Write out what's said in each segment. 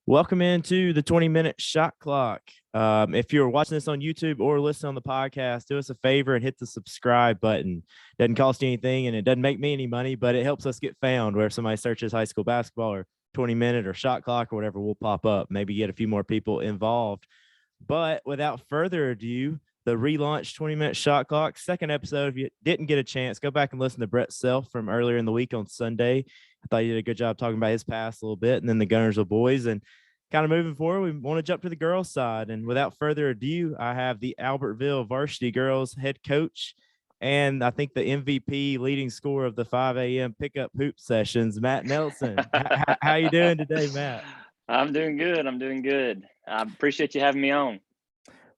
Welcome into the 20-minute shot clock. If you're watching this on YouTube or listening on the podcast, do us a favor and hit the subscribe button. Doesn't cost you anything and it doesn't make me any money, but it helps us get found where if somebody searches high school basketball or 20-minute or shot clock or whatever, we'll pop up, maybe get a few more people involved. But without further ado, the relaunched 20-minute shot clock, second episode. If you didn't get a chance, go back and listen to Brett Self from earlier in the week on Sunday. I thought you did a good job talking about his past a little bit, and then the Gunnersville boys. And kind of moving forward, we want to jump to the girls' side. And without further ado, I have the Albertville varsity girls head coach, and I think the MVP leading scorer of the 5 a.m. pickup hoop sessions, Matt Nelson. How you doing today, Matt? I'm doing good. I appreciate you having me on.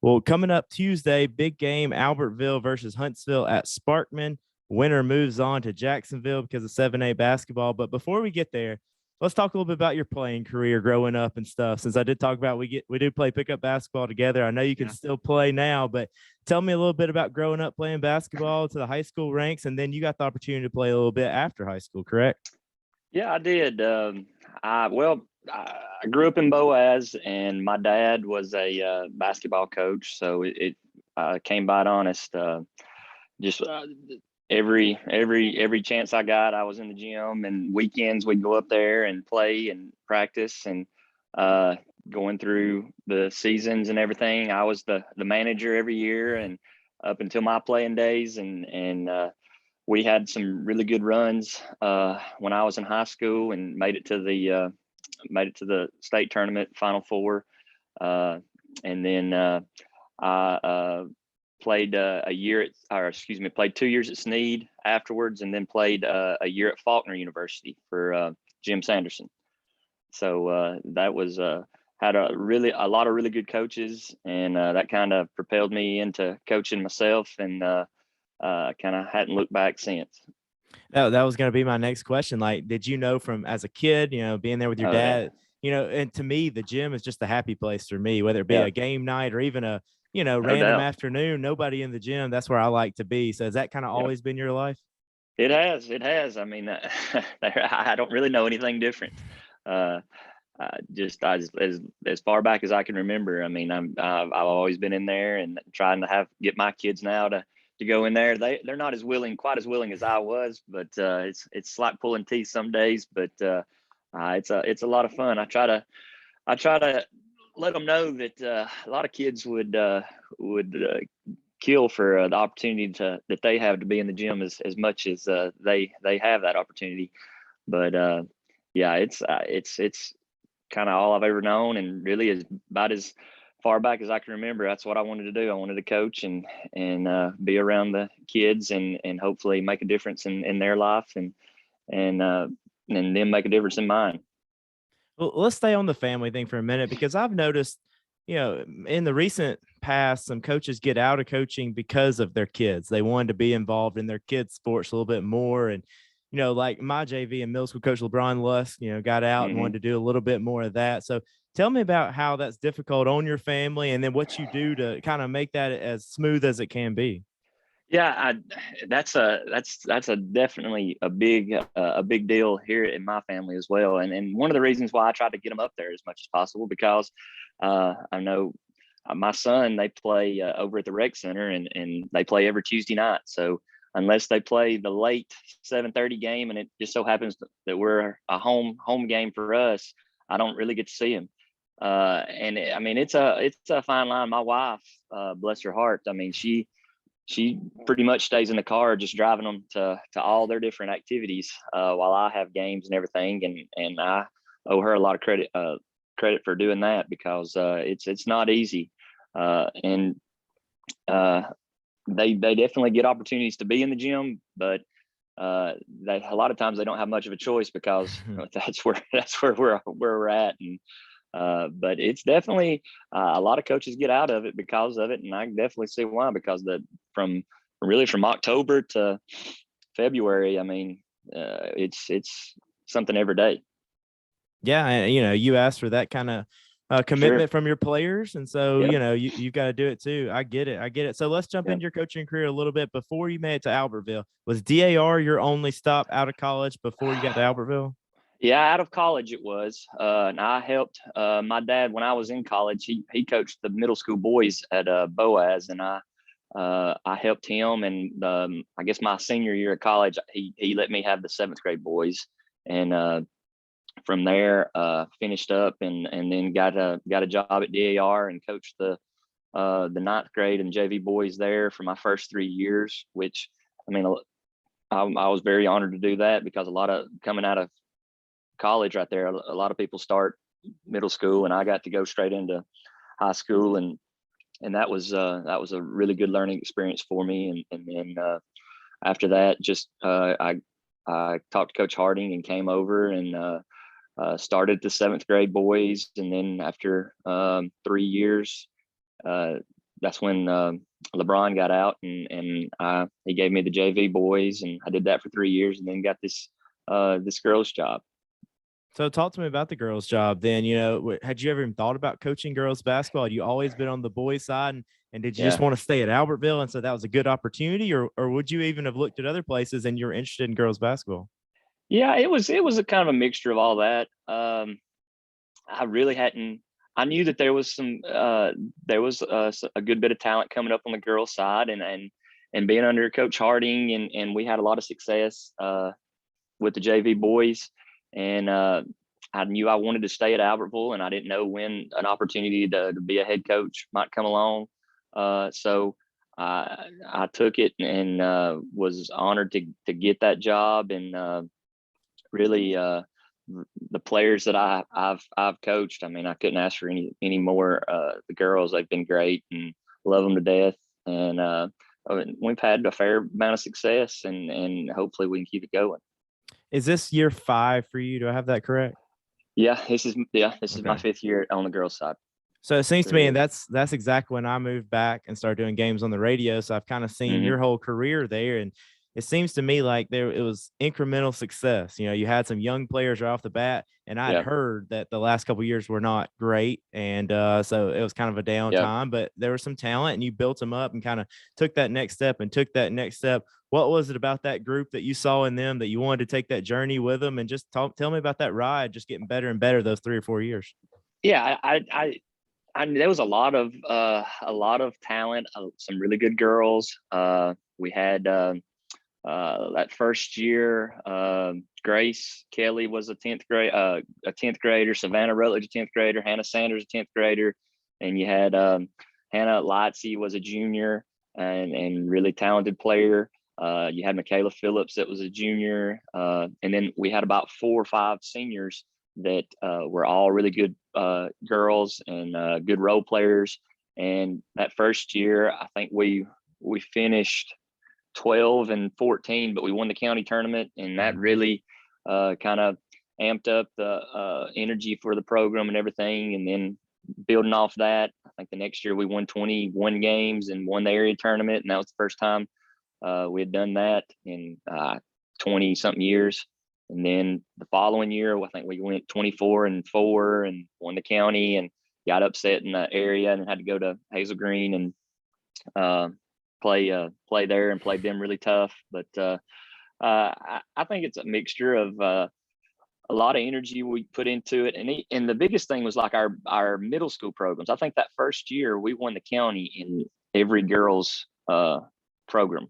Well, coming up Tuesday, big game, Albertville versus Huntsville at Sparkman. Winner moves on to Jacksonville because of 7A basketball. But before we get there, let's talk a little bit about your playing career growing up and stuff. Since I did talk about we do play pickup basketball together. I know you can still play now, but tell me a little bit about growing up playing basketball to the high school ranks, and then you got the opportunity to play a little bit after high school, correct? Yeah, I did. I grew up in Boaz, and my dad was a basketball coach, so it came by honest. Just every chance I got, I was in the gym, and weekends we'd go up there and play and practice, and going through the seasons and everything. I was the manager every year, and up until my playing days, and we had some really good runs when I was in high school, and made it to the state tournament Final Four, and then I played played 2 years at Sneed afterwards, and then played a year at Faulkner University for Jim Sanderson. So that was had a lot of really good coaches, and that kind of propelled me into coaching myself, and kind of hadn't looked back since. That was going to be my next question. Like, did you know from as a kid, being there with your dad, and to me, the gym is just a happy place for me, whether it be a game night or even a, random afternoon, nobody in the gym. That's where I like to be. So has that kind of always been your life? It has. I mean, I don't really know anything different. Just as far back as I can remember. I mean, I've always been in there, and trying to get my kids now to go in there. They're not quite as willing as I was, but it's like pulling teeth some days. But it's a lot of fun. I try to let them know that a lot of kids would kill for the opportunity that they have to be in the gym as much as they have that opportunity. But it's kind of all I've ever known, and really is about as far back as I can remember. That's what I wanted to do. I wanted to coach and be around the kids, and hopefully make a difference in their life, and then make a difference in mine. Well, let's stay on the family thing for a minute, because I've noticed, in the recent past, some coaches get out of coaching because of their kids. They wanted to be involved in their kids' sports a little bit more. And, like my JV and middle school coach, LeBron Lusk, got out and wanted to do a little bit more of that. So tell me about how that's difficult on your family, and then what you do to kind of make that as smooth as it can be. Yeah, that's definitely a big deal here in my family as well, and one of the reasons why I try to get them up there as much as possible, because I know my son, they play over at the rec center, and they play every Tuesday night. So unless they play the late 7:30 game, and it just so happens that we're a home game for us, I don't really get to see him. I mean, it's a fine line. My wife, bless her heart, I mean, she pretty much stays in the car, just driving them to all their different activities while I have games and everything. And I owe her a lot of credit for doing that, because it's not easy. They definitely get opportunities to be in the gym, but a lot of times they don't have much of a choice, because that's where we're at. And but it's definitely a lot of coaches get out of it because of it, and I definitely see why. Because from October to February, I mean, it's something every day. Yeah, and you asked for that kind of commitment from your players, and so you got to do it too. I get it. So let's jump into your coaching career a little bit. Before you made it to Albertville, was DAR your only stop out of college before you got to Albertville? Yeah, out of college it was. And I helped my dad when I was in college. He coached the middle school boys at Boaz, and I helped him. And I guess my senior year of college, he let me have the 7th grade boys, and from there finished up and then got a job at DAR and coached the 9th grade and JV boys there for my first 3 years. Which, I mean, I was very honored to do that, because a lot of coming out of college right there, a lot of people start middle school, and I got to go straight into high school, and that was a really good learning experience for me. And then after that, just I talked to Coach Harding and came over and started the 7th grade boys, and then after 3 years, that's when LeBron got out, and he gave me the JV boys, and I did that for 3 years, and then got this girls job. So talk to me about the girls' job then. Had you ever even thought about coaching girls basketball? Had you always been on the boys' side, and did you just want to stay at Albertville, and so that was a good opportunity, or would you even have looked at other places and you're interested in girls basketball? Yeah, it was a kind of a mixture of all that. I really hadn't. I knew that there was a good bit of talent coming up on the girls' side, and being under Coach Harding, and we had a lot of success with the JV boys. And I knew I wanted to stay at Albertville, and I didn't know when an opportunity to be a head coach might come along. So I took it and was honored to get that job. And really, the players that I've coached, I mean, I couldn't ask for any more. The girls, they've been great, and love them to death. And we've had a fair amount of success, and hopefully we can keep it going. Is this year 5 for you? Do I have that correct? Yeah, this is my 5th year on the girls' side. So it seems to me, and that's exactly when I moved back and started doing games on the radio. So I've kind of seen your whole career there, and it seems to me like it was incremental success. You had some young players right off the bat, and I'd heard that the last couple of years were not great, and so it was kind of a down time. But there was some talent, and you built them up and kind of took that next step. What was it about that group that you saw in them that you wanted to take that journey with them? And just tell me about that ride, just getting better and better those 3 or 4 years. Yeah, I there was a lot of talent, some really good girls. We had that first year, Grace Kelly was a 10th grader, Savannah Rutledge, a 10th grader, Hannah Sanders, a 10th grader, and you had Hannah Lightsey was a junior and really talented player. You had Michaela Phillips that was a junior, and then we had about 4 or 5 seniors that were all really good girls and good role players. And that first year, I think we finished 12 and 14, but we won the county tournament, and that really kind of amped up the energy for the program and everything. And then building off that, I think the next year we won 21 games and won the area tournament, and that was the first time we had done that in 20 something years. And then the following year, I think we went 24 and 4 and won the county, and got upset in the area and had to go to Hazel Green and play there, and played them really tough. But I think it's a mixture of a lot of energy we put into it. And the biggest thing was like our middle school programs. I think that first year we won the county in every girls program,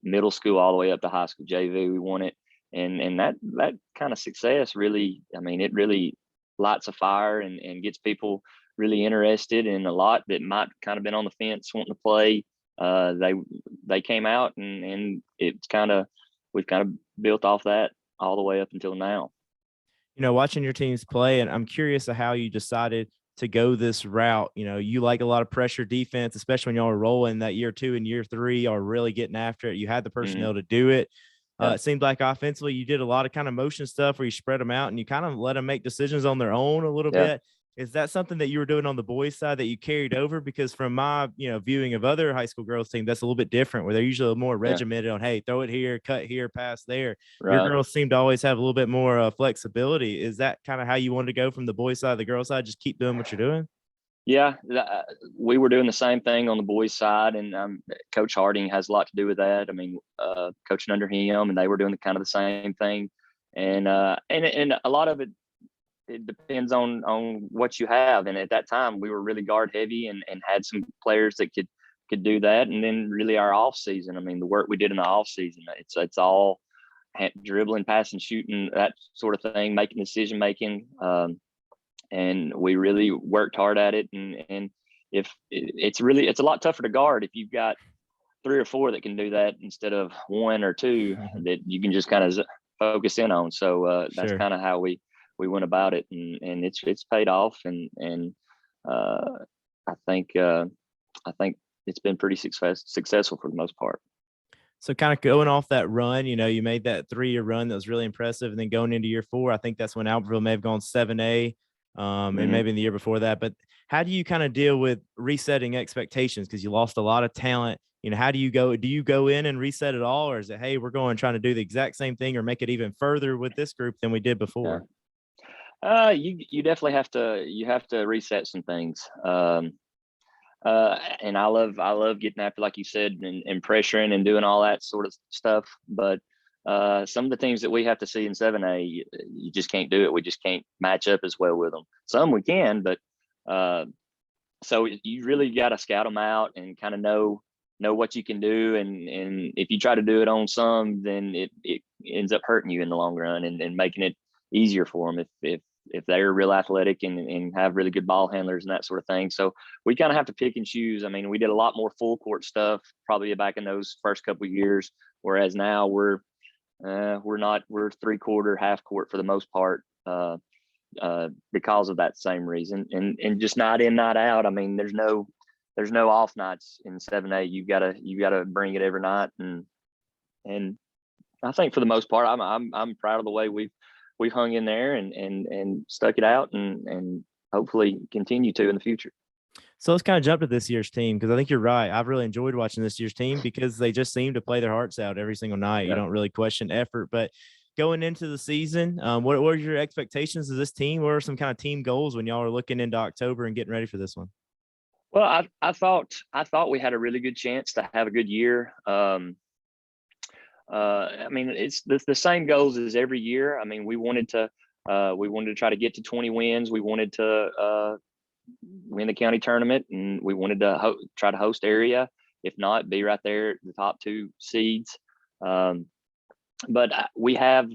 middle school all the way up to high school JV. We won it. And that kind of success really, I mean, it really lights a fire and gets people really interested. And a lot that might kind of been on the fence wanting to play, they came out, and it's we've kind of built off that all the way up until now. Watching your teams play, and I'm curious of how you decided to go this route. You like a lot of pressure defense, especially when y'all are rolling that year 2 and year 3 are really getting after it. You had the personnel to do it. It seemed like offensively you did a lot of kind of motion stuff where you spread them out and you kind of let them make decisions on their own a little bit. Is that something that you were doing on the boys' side that you carried over? Because from my viewing of other high school girls team, that's a little bit different, where they're usually more regimented on, hey, throw it here, cut here, pass there. Right. Your girls seem to always have a little bit more flexibility. Is that kind of how you wanted to go from the boys' side to the girls' side? Just keep doing what you're doing? Yeah, we were doing the same thing on the boys' side, and Coach Harding has a lot to do with that. I mean, coaching under him, and they were doing kind of the same thing. and a lot of it depends on what you have. And at that time, we were really guard heavy and had some players that could do that. And then really our off season, I mean, the work we did in the off season, it's all dribbling, passing, shooting, that sort of thing, making decision making. And we really worked hard at it. And if it's a lot tougher to guard if you've got 3 or 4 that can do that instead of 1 or 2 that you can just kind of focus in on. So that's Sure. kind of how we went about it, and it's paid off. And I think it's been pretty successful for the most part. So kind of going off that run, you made that 3-year run that was really impressive. And then going into year 4, I think that's when Albertville may have gone 7A, and maybe in the year before that. But how do you kind of deal with resetting expectations? Because you lost a lot of talent. How do you go in and reset it all? Or is it, hey, we're trying to do the exact same thing or make it even further with this group than we did before? Yeah. You definitely have to reset some things. And I love getting after, like you said, and pressuring and doing all that sort of stuff. But some of the teams that we have to see in 7A, you just can't do it. We just can't match up as well with them. Some we can, but so you really got to scout them out and kind of know what you can do. And if you try to do it on some, then it ends up hurting you in the long run and making it easier for them if they're real athletic and have really good ball handlers and that sort of thing. So we kind of have to pick and choose. I mean, we did a lot more full court stuff probably back in those first couple of years, whereas now we're 3/4, half court for the most part, because of that same reason, and just night in, night out. I mean, there's no off nights in 7A. You gotta bring it every night, and I think for the most part, I'm proud of the way we've hung in there and stuck it out, and hopefully continue to in the future. So let's kind of jump to this year's team, because I think you're right. I've really enjoyed watching this year's team because they just seem to play their hearts out every single night. Yeah. You don't really question effort. But going into the season, what are your expectations of this team? What are some kind of team goals when y'all are looking into October and getting ready for this one? Well, I thought we had a really good chance to have a good year. I mean, it's the same goals as every year. I mean, we wanted to try to get to 20 wins. We wanted to win the county tournament, and we wanted to try to host area. If not, be right there at the top 2 seeds. But we have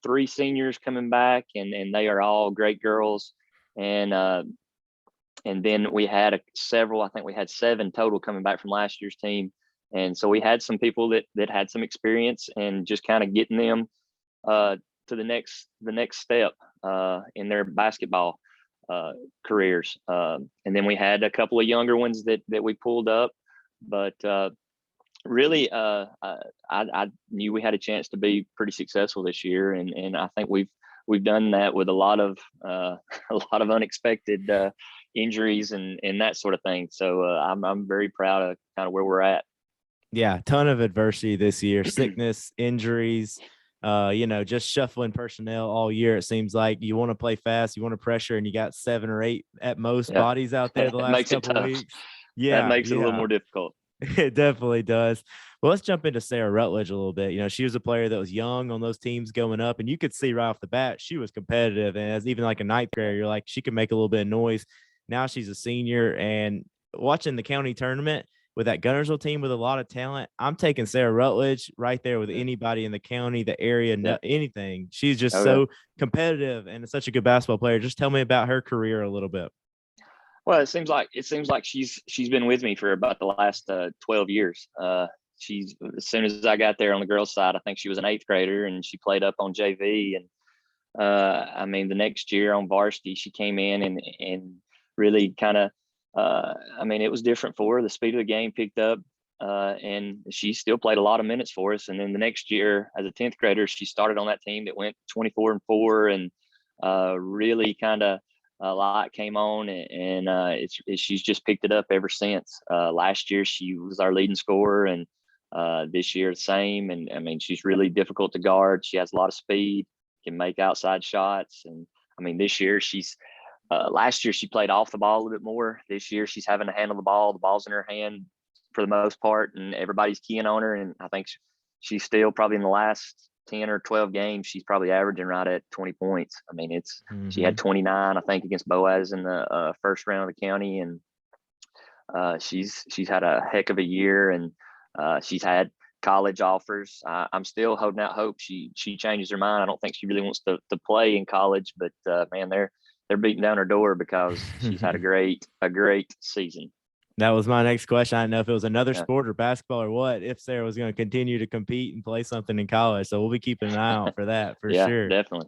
3 seniors coming back, and they are all great girls. And then we had several. I think we had 7 total coming back from last year's team. And so we had some people that had some experience, and just kind of getting them to the next step in their basketball careers. And then we had a couple of younger ones that we pulled up, but really I knew we had a chance to be pretty successful this year, and I think we've done that with a lot of unexpected injuries and that sort of thing. So I'm very proud of kind of where we're at. Yeah, ton of adversity this year, sickness, injuries, just shuffling personnel all year. It seems like you want to play fast, you want to pressure, and you got 7 or 8 at most bodies out there the last couple of weeks. Yeah, that makes it a little more difficult. It definitely does. Well, let's jump into Sarah Rutledge a little bit. She was a player that was young on those teams going up, and you could see right off the bat she was competitive. And as even like a 9th grader, you're like, she can make a little bit of noise. Now she's a senior, and watching the county tournament with that Gunnersville team with a lot of talent, I'm taking Sarah Rutledge right there with anybody in the county, the area, anything. She's just so competitive and such a good basketball player. Just tell me about her career a little bit. Well, it seems like she's been with me for about the last 12 years. She's, as soon as I got there on the girls' side, I think she was an 8th grader, and she played up on JV. And I mean, the next year on varsity, she came in and really kind of, it was different for her. The speed of the game picked up, and she still played a lot of minutes for us. And then the next year, as a 10th grader, she started on that team that went 24-4, and really kind of a lot came on, and she's just picked it up ever since. Last year, she was our leading scorer, and this year the same. And I mean, she's really difficult to guard. She has a lot of speed, can make outside shots, and I mean, this year she's. Last year she played off the ball a little bit more. This year she's having to handle the ball. The ball's in her hand for the most part, and everybody's keying on her. And I think she's still probably in the last 10 or 12 games, she's probably averaging right at 20 points. I mean, she had 29, I think, against Boaz in the first round of the county, and she's had a heck of a year, and she's had college offers. I'm still holding out hope she changes her mind. I don't think she really wants to play in college, but man, they're beating down her door because she's had a great season. That was my next question. I didn't know if it was another sport or basketball or what, if Sarah was going to continue to compete and play something in college. So we'll be keeping an eye out for that for sure. Definitely.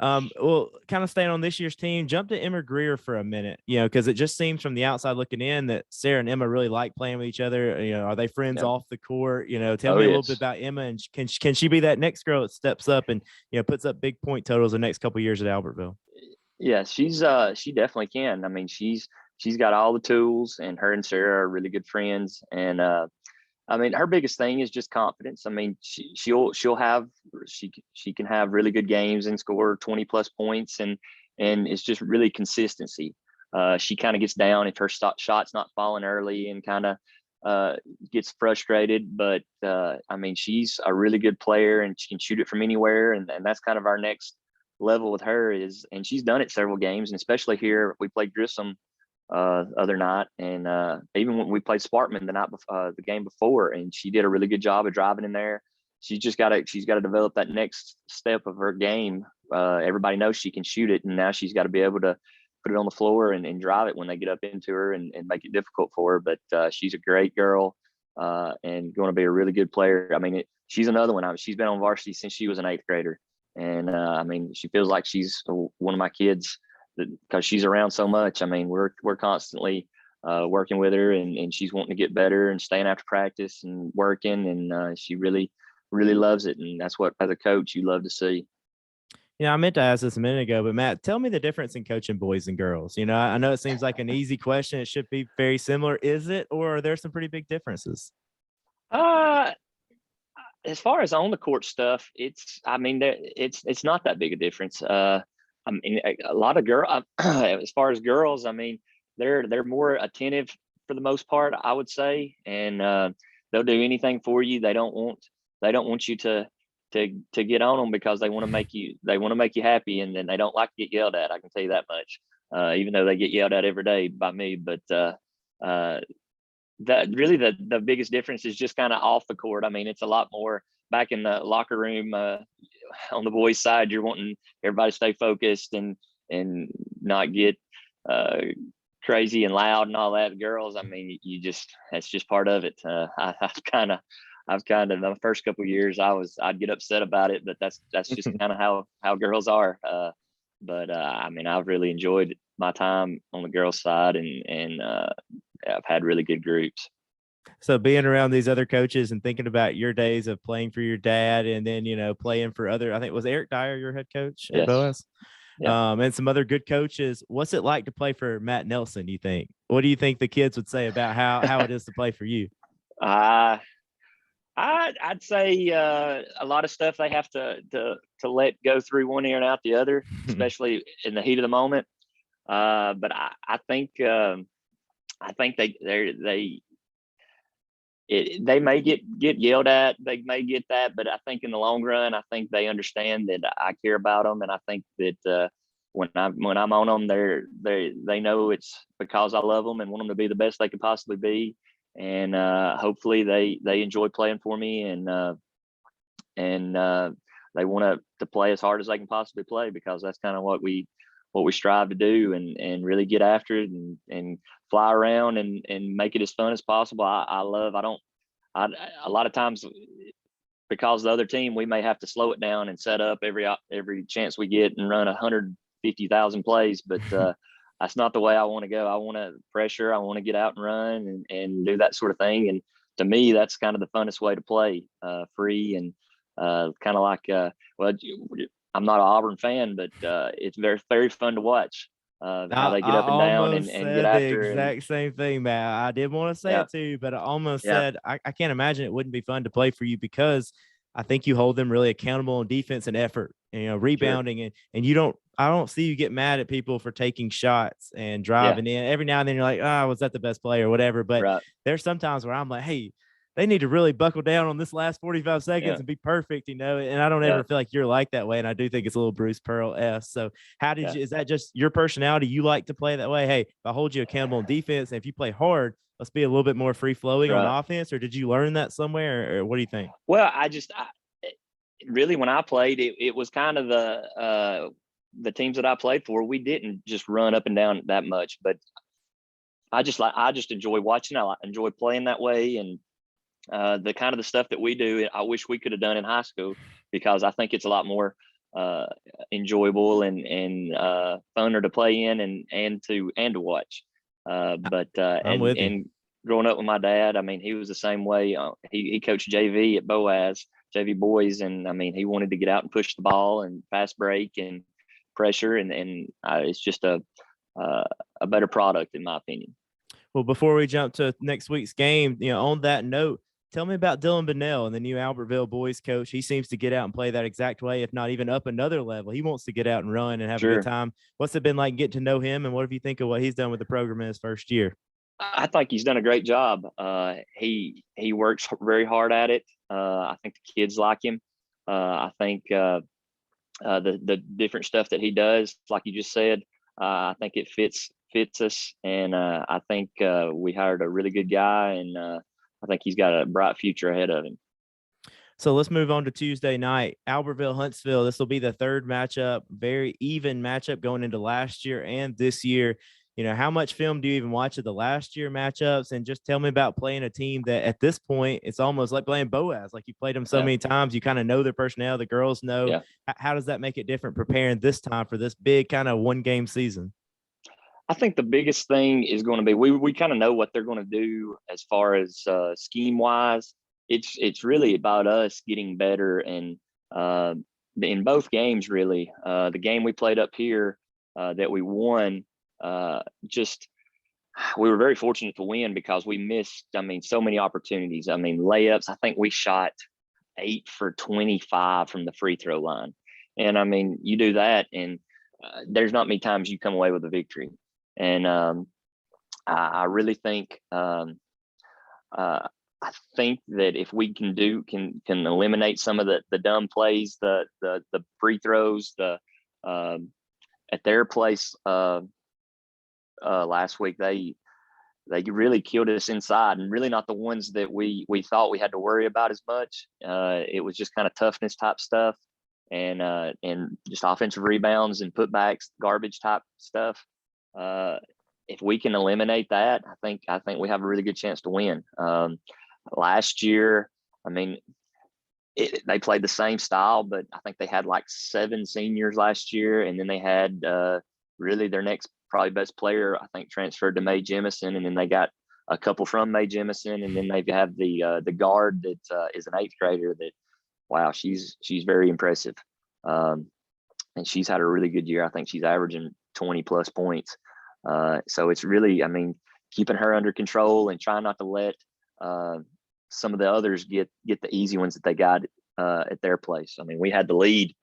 Well, kind of staying on this year's team, jump to Emma Greer for a minute, because it just seems from the outside looking in that Sarah and Emma really like playing with each other. Are they friends off the court? Tell me a little bit about Emma, and can she be that next girl that steps up and, puts up big point totals the next couple of years at Albertville? Yeah, she definitely can. I mean, she's got all the tools, and her and Sarah are really good friends. And I mean, her biggest thing is just confidence. I mean, she can have really good games and score 20 plus points, and it's just really consistency. She kind of gets down if her shot's not falling early, and kind of gets frustrated. But I mean, she's a really good player, and she can shoot it from anywhere. And that's kind of our next level with her and she's done it several games, and especially here we played Grissom other night, and even when we played Sparkman the game before, and she did a really good job of driving in there. She's got to develop that next step of her game. Everybody knows she can shoot it, and now she's got to be able to put it on the floor and drive it when they get up into her and make it difficult for her. But she's a great girl and going to be a really good player. I mean, she's another one. She's been on varsity since she was an 8th grader, and I mean, she feels like she's one of my kids because she's around so much. I mean, we're constantly working with her, and she's wanting to get better and staying after practice and working, and she really loves it, and that's what, as a coach, you love to see. I meant to ask this a minute ago, but Matt, tell me the difference in coaching boys and girls. I know it seems like an easy question. It should be very similar. Is it, or are there some pretty big differences? As far as on the court stuff, it's not that big a difference. I mean, a lot of as far as girls, I mean, they're more attentive for the most part, I would say, and they'll do anything for you. They don't want you to get on them because they want to make you happy, and then they don't like to get yelled at. I can tell you that much. Even though they get yelled at every day by me, but that really the biggest difference is just kind of off the court. I mean, it's a lot more back in the locker room. On the boys' side, you're wanting everybody to stay focused and not get crazy and loud and all that. Girls, I mean, that's just part of it. I've kind of the first couple of years I'd get upset about it, but that's just kind of how girls are. But I mean, I've really enjoyed my time on the girls' side, and I've had really good groups. So being around these other coaches and thinking about your days of playing for your dad, and then playing for other, I think, was Eric Dyer your head coach at Boas? Yeah. And some other good coaches. What's it like to play for Matt Nelson, do you think? What do you think the kids would say about how it is to play for you? I'd say a lot of stuff they have to let go through one ear and out the other, especially in the heat of the moment. But I think they may get yelled at. They may get that, but I think in the long run, I think they understand that I care about them, and I think that when I'm on them, they know it's because I love them and want them to be the best they could possibly be, and hopefully they enjoy playing for me, and they want to play as hard as they can possibly play, because that's kind of what we strive to do, and really get after it and fly around and make it as fun as possible. A lot of times, because the other team, we may have to slow it down and set up every chance we get and run 150,000 plays, but that's not the way I want to go. I want to pressure. I want to get out and run and do that sort of thing. And to me, that's kind of the funnest way to play, free and kind of like, I'm not an Auburn fan, but it's very, very fun to watch how they get up and down and get after. The exact same thing, Matt. I did want to say it too, but I almost said I can't imagine it wouldn't be fun to play for you, because I think you hold them really accountable on defense and effort, rebounding, and you don't. I don't see you get mad at people for taking shots and driving in. Every now and then you're like, was that the best play or whatever? But there's sometimes where I'm like, hey, they need to really buckle down on this last 45 seconds Yeah. and be perfect, you know. And I don't Yeah. ever feel like you're like that way. And I do think it's a little Bruce Pearl-esque. So how did Yeah. you, is that just your personality? You like to play that way? Hey, if I hold you accountable on defense, and if you play hard, let's be a little bit more free flowing on Right. offense. Or did you learn that somewhere? Or what do you think? Well, really, when I played, it was kind of the teams that I played for, we didn't just run up and down that much, but I just enjoy watching. I enjoy playing that way. And the kind of the stuff that we do, I wish we could have done in high school, because I think it's a lot more enjoyable and funner to play in and to watch. I'm with you. And growing up with my dad, I mean, he was the same way. He coached JV at Boaz, JV boys, and I mean, he wanted to get out and push the ball and fast break and pressure, and it's just a better product in my opinion. Well, before we jump to next week's game, you know, on that note, tell me about Dylan Bennell and the new Albertville boys coach. He seems to get out and play that exact way, if not even up another level. He wants to get out and run and have a good time. What's it been like getting to know him, and what do you think of what he's done with the program in his first year? I think he's done a great job. He works very hard at it. I think the kids like him. I think the different stuff that he does, like you just said, I think it fits us, and I think we hired a really good guy, and I think he's got a bright future ahead of him. So let's move on to Tuesday night. Albertville, Huntsville. This will be the third matchup, very even matchup going into last year and this year. You know, how much film do you even watch of the last year matchups? And just tell me about playing a team that at this point, it's almost like playing Boaz. Like you played them so many times, you kind of know their personnel, the girls know. Yeah. How does that make it different preparing this time for this big kind of one game season? I think the biggest thing is going to be, we kind of know what they're going to do as far as scheme wise. It's really about us getting better, and in both games, really. The game we played up here that we won, we were very fortunate to win because we missed, I mean, so many opportunities. I mean, layups. I think we shot 8 for 25 from the free throw line, and I mean, you do that, and there's not many times you come away with a victory. And I really think I think that if we can eliminate some of the dumb plays, the free throws, at their place last week, they really killed us inside, and really not the ones that we thought we had to worry about as much. It was just kind of toughness type stuff, and just offensive rebounds and putbacks, garbage type stuff. If we can eliminate that, I think we have a really good chance to win. Last year, I mean, they played the same style, but I think they had like 7 seniors last year, and then they had really their next probably best player, I think, transferred to Mae Jemison, and then they got a couple from Mae Jemison, and then they have the guard that is an 8th grader that, wow, she's very impressive, and she's had a really good year. I think she's averaging 20 plus points. So it's really, I mean, keeping her under control and trying not to let some of the others get the easy ones that they got at their place. I mean, we had the lead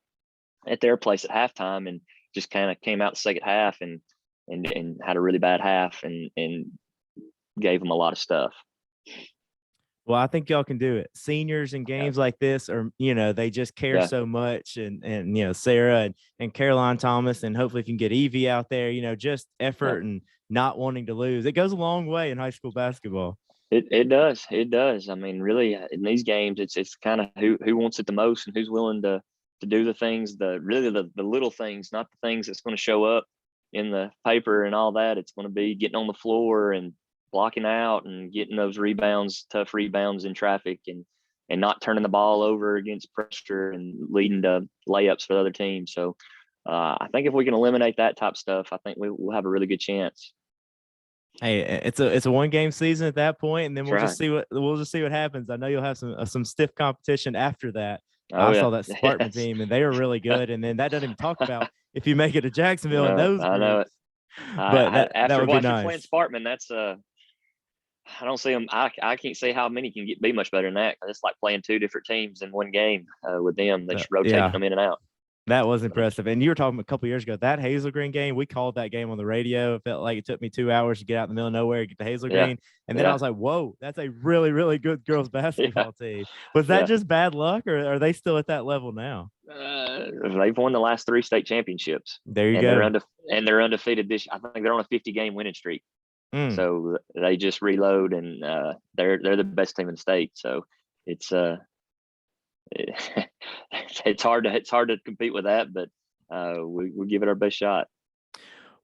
at their place at halftime, and just kind of came out the second half and had a really bad half and gave them a lot of stuff. Well, I think y'all can do it. Seniors in games like this are, you know, they just care so much. And you know, Sarah and Caroline Thomas, and hopefully if you can get Evie out there, you know, just effort and not wanting to lose. It goes a long way in high school basketball. It does. It does. I mean, really, in these games, it's kind of who wants it the most and who's willing to do the things, the little things, not the things that's going to show up in the paper and all that. It's going to be getting on the floor and blocking out and getting those rebounds, tough rebounds in traffic, and not turning the ball over against pressure and leading to layups for the other team. So I think if we can eliminate that type of stuff, I think we'll have a really good chance. Hey, it's a one game season at that point, and then we'll just see what happens. I know you'll have some stiff competition after that. I saw that Sparkman team, and they are really good. And then that doesn't even talk about if you make it to Jacksonville and those. I know it. But after that would be nice. Playing Sparkman, that's I don't see them. I can't see how many can be much better than that. It's like playing 2 different teams in one game with them. They just rotate them in and out. That was impressive. And you were talking a couple years ago, that Hazel Green game, we called that game on the radio. It felt like it took me 2 hours to get out in the middle of nowhere, get to Hazel Green. And then I was like, whoa, that's a really, really good girls basketball team. Was that just bad luck, or are they still at that level now? They've won the last 3 state championships. There you go. They're undefeated this. I think they're on a 50-game winning streak. So they just reload, and they're the best team in the state. So it's it's hard to compete with that, but we give it our best shot.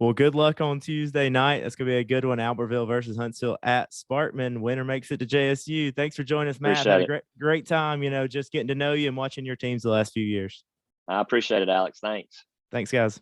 Well, good luck on Tuesday night. That's gonna be a good one. Albertville versus Huntsville at Sparkman. Winner makes it to JSU. Thanks for joining us, Matt. Had a great time. Just getting to know you and watching your teams the last few years. I appreciate it, Alex. Thanks, guys.